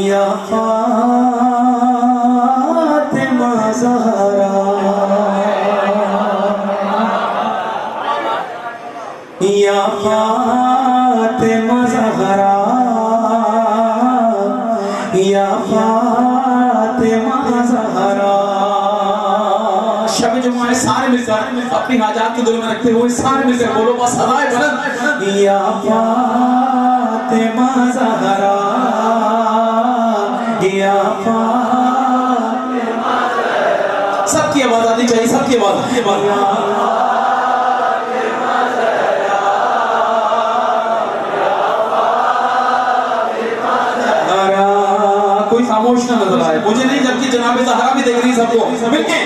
या फातिमा ज़हरा, या फातिमा ज़हरा, या फातिमा ज़हरा। शब जुमा सारे मिलकर अपनी हाजात को दिल में रखते हुए सारे मिलकर बोलो बस सदाए बुलंद, या फातिमा ज़हरा, या फातिमा ज़हरा। सबकी आवाज आनी चाहिए, सबकी आवाज। कोई खामोश ना नजर आए मुझे नहीं, जबकि जनाब ज़हरा भी देख रही सबको मिलके।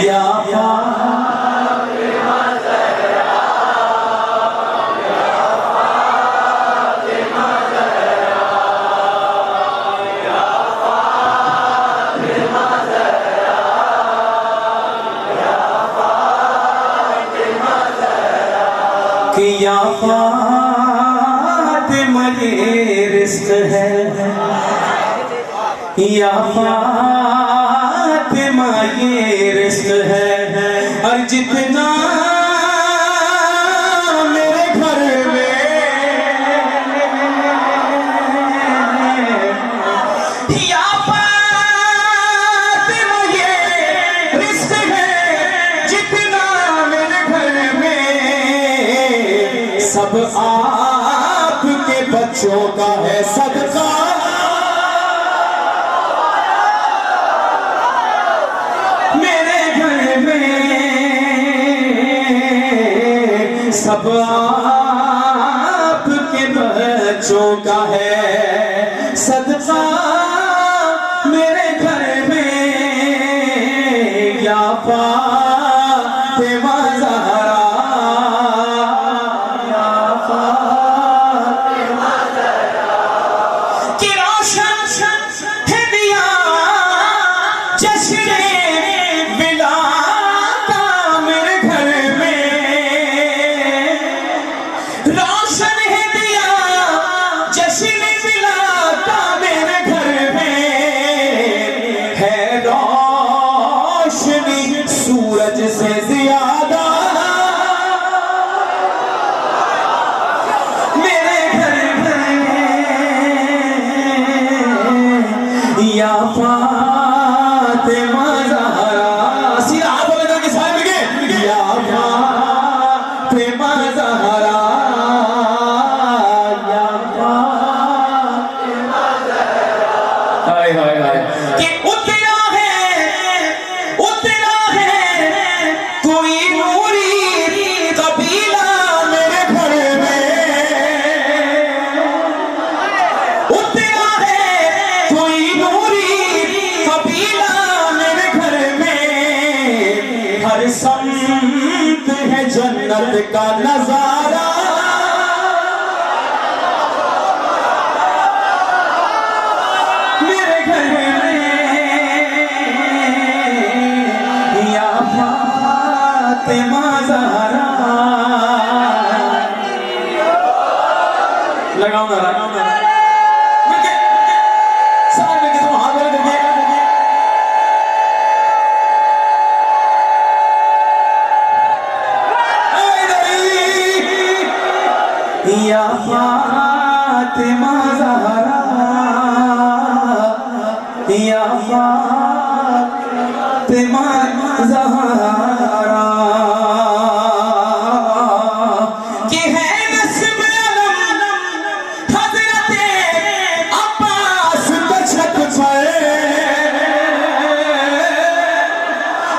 या फातिमा ज़हरा, या फातिमा ज़हरा, या फातिमा ज़हरा, या फातिमा ज़हरा। कि या फातिमा ये रिज़्क़ है, या फातिमा ये रिज़्क़ है। और जितना मेरे घर में या फातिमा ये रिज़्क़ है, जितना मेरे घर में सब आपके बच्चों का है सदका। सब आपके बच्चों का है सदका मेरे घर में। या फातिमा ज़हरा, या फातिमा ज़हरा। कि रोशन है दिया जश्न विलादा मेरे घर में, रोशन है दिया जश्न विलादा मेरे घर में। है रोशनी सूरज से ज्यादा मेरे घर में। या फातिमा ज़हरा, सीधा हाथ बोले करके सारे मिल गए। या फातिमा ज़हरा, या फातिमा ज़हरा। हाय हाय हाय। कि उतरा है कोई नूरी कबीला मेरे घर में। उतरा है कोई नूरी कबीला मेरे घर में। हर संत है जन्नत का नजारा मेरे घर में। या फातिमा ज़हरा। लगाओ ना सारे मिलके तुम हाथ जोड़ करके। या फातिमा ज़हरा, या फातिमा ज़हरा। कि है नस्ब अलम हज़रते अब्बास के छत पर।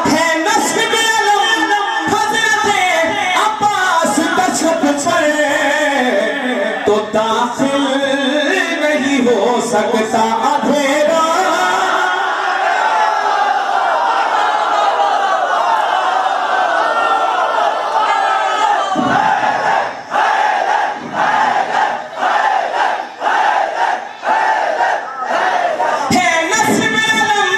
है नस्ब अलम हज़रते अब्बास के छत पर। तो दाखिल नहीं हो सकता अंधेरा है। नस्ब अलम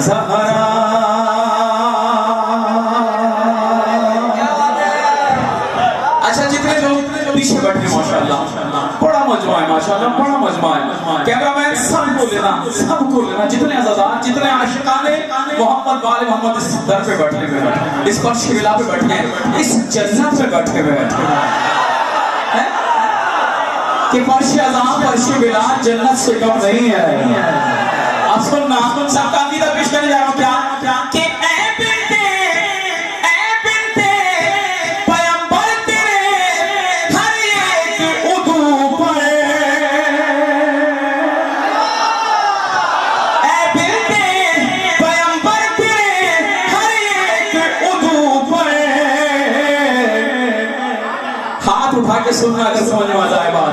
ज़हरा। अच्छा जितने लोग पीछे बैठे माशाल्लाह, बड़ा मजमा है माशाल्लाह, बड़ा मजमा है। कैमरामैन सबको लेना, जितने अज़ादार, जितने आशिकाने मोहम्मद वाले मोहम्मद इस दर पे बैठे हुए हैं, इस फर्श विला पे बैठे हैं, इस जन्नत पे बैठे हुए हैं कि फर्श अज़ाम फर्श विला जन्नत से कम नहीं है। अब सुनना, सबका अकीदा पेश करने जा रहा हूं। क्या कि हाथ उठा के सुनना अगर समझ में आ जाए।